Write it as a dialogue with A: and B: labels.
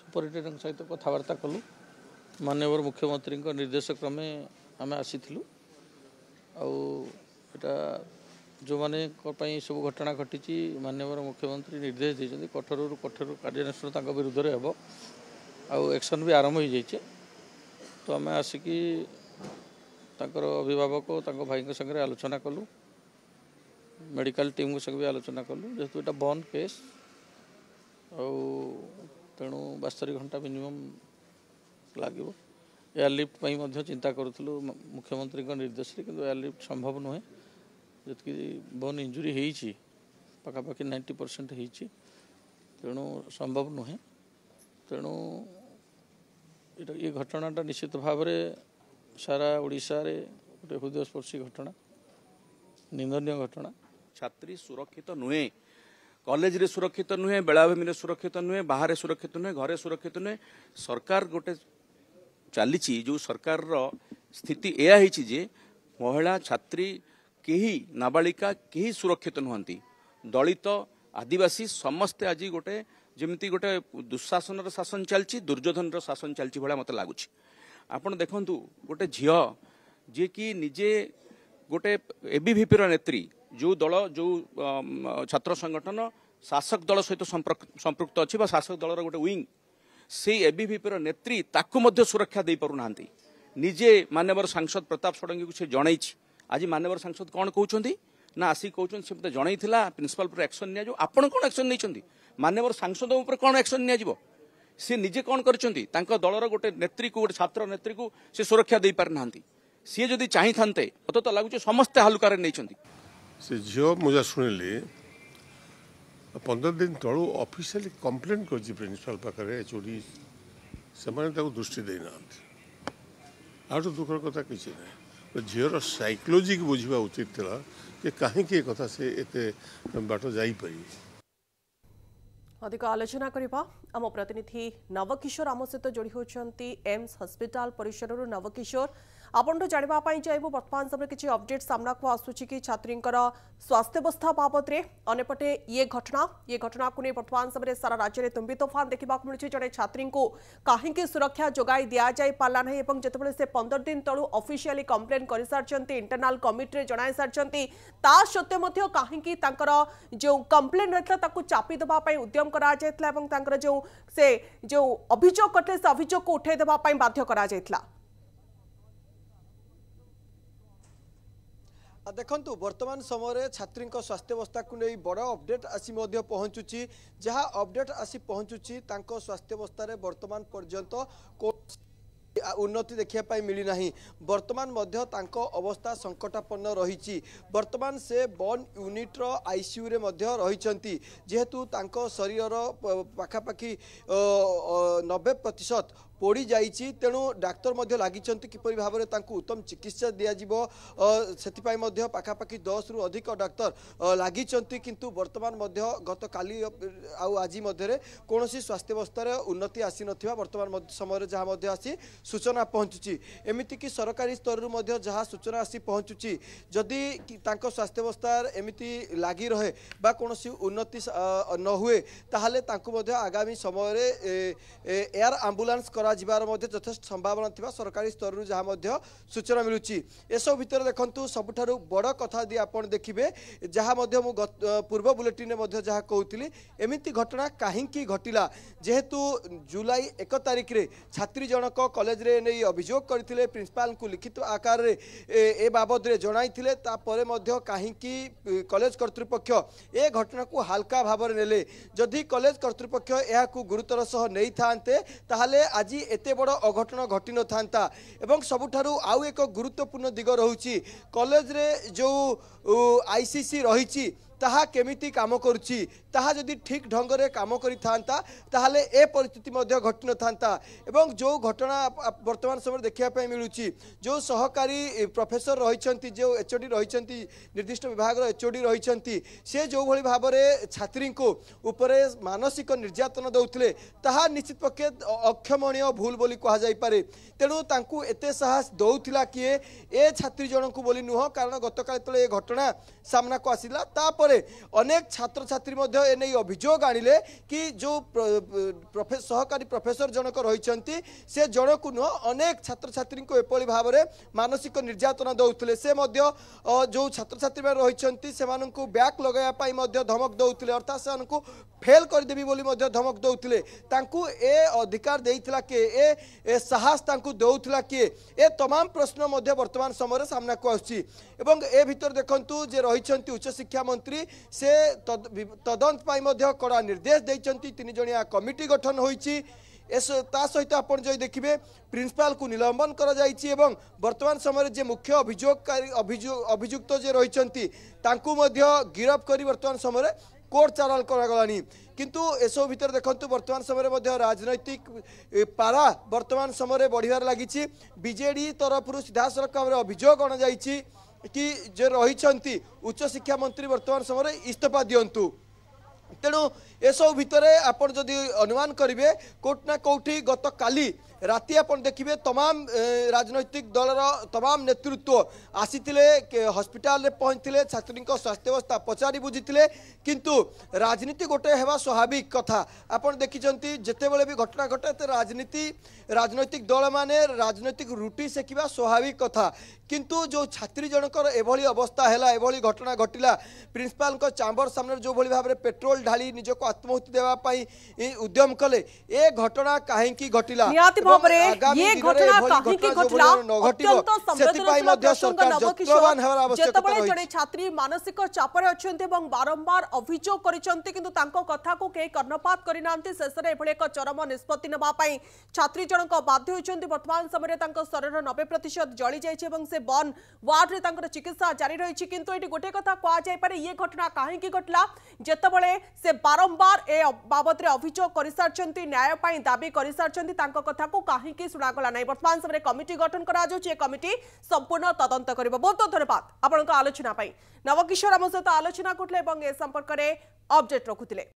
A: Superintendent सहित कथबार्ता कलु माननीय मुख्यमंत्री निर्देश क्रमे आम आसीलु आटा जो मैंने सब घटना घटी माननीय मुख्यमंत्री निर्देश देते कठोर कठोर कार्यानुष्ठान विरुद्ध में हम आउ एक्शन भी आरंभ हो जाइए तो आम आसिकी अभिभावक भाई संगे आलोचना कलु मेडिकल टीम संगे भी आलोचना कलु जेहेतु यहाँ बंद केस तेणु 72 घंटा मिनिमम लगे एयरलिफ्ट चिंता करूँ मुख्यमंत्री निर्देश किंतु एयरलिफ्ट संभव नुहे जी बोन इंजुरी हो पाखापाखि 90% हो तेणु संभव नुहे तेणु ये घटनाटा निश्चित भाव में सारा ओडिशा रे गोटे हृदयस्पर्शी घटना निंदनीय घटना।
B: छात्री सुरक्षित नुहे कॉलेज रे सुरक्षित नुहे बेलाभूमि सुरक्षित नुहे बाहर सुरक्षित नुहे घरे सुरक्षित नुहे सरकार गोटे चली जो सरकार स्थिति यह है महिला छात्री कहीं नाबालिका कहीं सुरक्षित नुहंती दलित आदिवासी समस्ते आज गोटे जमी गोटे दुशासन शासन चलती दुर्योधन शासन चलती भाया मत लगुच आपण देखु गोटे झील जी कि निजे गोटे एबीवीपी नेत्री जो दल जो छात्र संगठन शासक दल सहित संपृक्त अच्छी शासक दलर गोटे विंग से एबीवीपी नेत्री ताकू मध्य सुरक्षा दे पारु नांती निजे माननीय सांसद प्रताप षडंगी को से जन आज माननीय सांसद कौन कहते ना आसिक कहते से मत जन प्रिंसिपल पर एक्शन नि आपण कौन एक्शन नहीं माननीय सांसद उपर कौन एक्शन नि सी निजे कौन करछंती दलर गोटे नेत्री को गोटे छात्र नेत्री को से सुरक्षा दे पार नांती सी जदि चाही थांते मत तो लगुच समस्ते हालुकार नहीं
C: से झील मुझे शुणिली 15 दिन तलू ऑफिशियली कंप्लेंट कर प्रिंसिपल पाखे एचओडी से दृष्टि देना आठ दुखर कथा किसी ना झीर साइकोलोजी की बुझा उचित था कि कहीं कथा से एते बाट जापरि
D: अधिक आलोचना करबा आम प्रतिनिधि नवकिशोर आम सहित जोड़ी होती एम्स हस्पिटाल परिसर नवकिशोर आपन जानापी चाहबू बर्तमान समय किसी अपडेट सामना को आसूची कि छात्री स्वास्थ्यावस्था बाबद में अंपटे ये घटना को नहीं बर्तमान समय सारा राज्य में तुम्बी तोफान देखा मिलूँ जड़े छात्री को कहीं सुरक्षा जोगाई दि जाई पारा ना जिते से 15 दिन तलू ऑफिशियली कंप्लेन कर सारी इंटरनाल कमिटी जन सारी ता सत्वे कहीं जो कंप्लेन रही है चापी देवाई उद्यम कर जो अभियोग करते से अभियोग को उठे देवाई बाध्य करा
E: देखंतु वर्तमान समय छात्री स्वास्थ्यावस्था को नहीं बड़ अपडेट आसी पहुँचुची जहाँ अपडेट आसी पहुँचुची स्वास्थ्यावस्था वर्तमान पर्यंत उन्नति देखा मिली ना वर्तमान अवस्था संकटापन्न रही वर्तमान से बर्न यूनिट्र आईसीयू रे रही जेहेतु शरीर पाखापाखि 90% पोड़ी जाइए तेणु डाक्तर लगी किपर भाव में उत्तम चिकित्सा दिज्व से पाखापाखि 10 रु अधिक डाक्तर लगी किंतु वर्तमान गत काली आज कौन स्वास्थ्यावस्था उन्नति आसी ना वर्तमान समय जहाँ आसी सूचना पहुँचुची एमती कि सरकारी स्तर जहाँ सूचना आसी पहुँचुची जदि स्वास्थ्यावस्था एमती लगी रहे बा कौन उन्नति न हुए ताहले आगामी समय एयर आंबुलांस यथेष्ट संभावना थी सरकारी स्तर जहाँ सूचना मिलूँ एसब भितर देखु सबुठारु बड़ कथा दी आप देखिए जहाँ पूर्व बुलेटिन जहाँ कहती एमती घटना कहीं घटिला जेहेतु जुलाई 1 तारिख रे छात्री जनक कॉलेज रे नहीं अभियोग करते प्रिंसिपाल को लिखित आकार ए बाबद रे जणाइथिले तापरे मध्य कहीं कॉलेज कर्तृपक्ष ए घटना को हल्का भाव में नेले जदि कॉलेज कर्तृपक्ष यह गुरुतर सह नहीं थांते ताहले आज एते बड़ अघटन घटी न था एवं सबुठारु आउ एक गुरुत्वपूर्ण दिग रहुची कॉलेज रे जो आईसीसी रही ताहा केमिति काम करुची ताहा जदि ठीक ढंग से काम करिथांता ताहले ए परिस्थिति मध्य घटी न था एवं जो घटना वर्तमान समय देखा मिलूची जो सहकारी प्रोफेसर रही जो एचओडी रही निर्दिष्ट विभाग एचओडी रही से जो भली भाव में छात्री को उपरे मानसिक निर्यातन दौले ताहा निश्चित पक्षे अक्षमणीय भूल बोली कहुई तेणु तांकू एते साहस दौला किए ए छात्री जनक बोली नुह कारण गतकाल ये घटना सामना को आसिला तापर अनेक छात्र छात्री एने अभियोग आनिले कि जो सहकारी प्रोफेसर जनक रही से जनक नुह अनेक छात्र छात्री को एपरी भाव में मानसिक निर्यातना दौले से जो छात्र छात्री रही से बैक लगाया धमक दौले अर्थात से फेल करदेवी बोली धमक दौले ए अधिकार देइथिला के ए साहस दौला किए ए तमाम प्रश्न वर्तमान समय सामना को आसुची एवं ए भीतर देखंतु जे रही उच्च शिक्षा मंत्री से तदंत कड़ा निर्देश देइचंती 3 जणिया कमिटी गठन होईची ता सहित आप देखिए प्रिंसिपाल को निलंबन करा जाइछि एवं वर्तमान समय जे मुख्य अभियुक्त जे रही गिरफ करी वर्तमान समय कोर्ट चालान करागलानी किंतु एसो भीतर देखंतु वर्तमान समय राजनैतिक पारा वर्तमान समय बढ़िबार लागिछि बीजेडी तरफ सीधा सड़क भाव अभियोग अणा जाइछि कि जे रही उच्च शिक्षा मंत्री वर्तमान समय इस्तीफा दियंतु तेणु एसबू भितर आपड़ जदि अनुमान करेंगे कोट ना कौटी गत काली राति आपन देखिए तमाम राजनैतिक दलर तमाम नेतृत्व आसीथिले हॉस्पिटल रे पहुंचथिले छात्री स्वास्थ्य अवस्था पचारि बुझीथिले किंतु राजनीति गोटे हेबा स्वाभाविक कथा आपन देखिचंती जेतेबेले भी घटना घटे राजनैतिक दल माने राजनैतिक रुटी सेकिबा स्वाभाविक कथा किंतु जो छात्री जनकर एभली अवस्था हैला एभली घटना घटिला प्रिंसिपाल को चैम्बर सामने जो भली भाबरे पेट्रोल ढाली निजको आत्महत्या देवा पई उद्यम कले ए घटना काहेकि घटिला
D: ये घटना काहेकि घटिला अत्यंत संवेदनशील प्रसंग नवकिशोर जेतबेले जड़े छात्री मानसिक चापर अछंती एवं बारंबार अभियोग करिसंती किंतु तांको कथा को के कर्णपात करिनांती शेषरे एभले एक चरम निष्पत्ति नेबा पई छात्री जनक बाध्य होइसंती वर्तमान समय तांको शरीर 90% जळी जायछि एवं से बन वार्ड रे तांकर चिकित्सा जारी रहिछि किंतु एटी गोटे कथा कहा जाय पारे ये घटना काहेकि घटला जेतबेले से बारंबार ए बाबत रे अभियोग करिसारचंती न्याय पई दाबी करिसारचंती तांको कथा को काहेकि सुनागला नै वर्तमान समय कमिटी गठन करा जाउछि ए कमिटी संपूर्ण तदंत करिबो बहुत धन्यवाद आपनका आलोचना पई नवकिशोर आम सहित आलोचना करले एवं ए संपर्क रे अपडेट रखुतिले।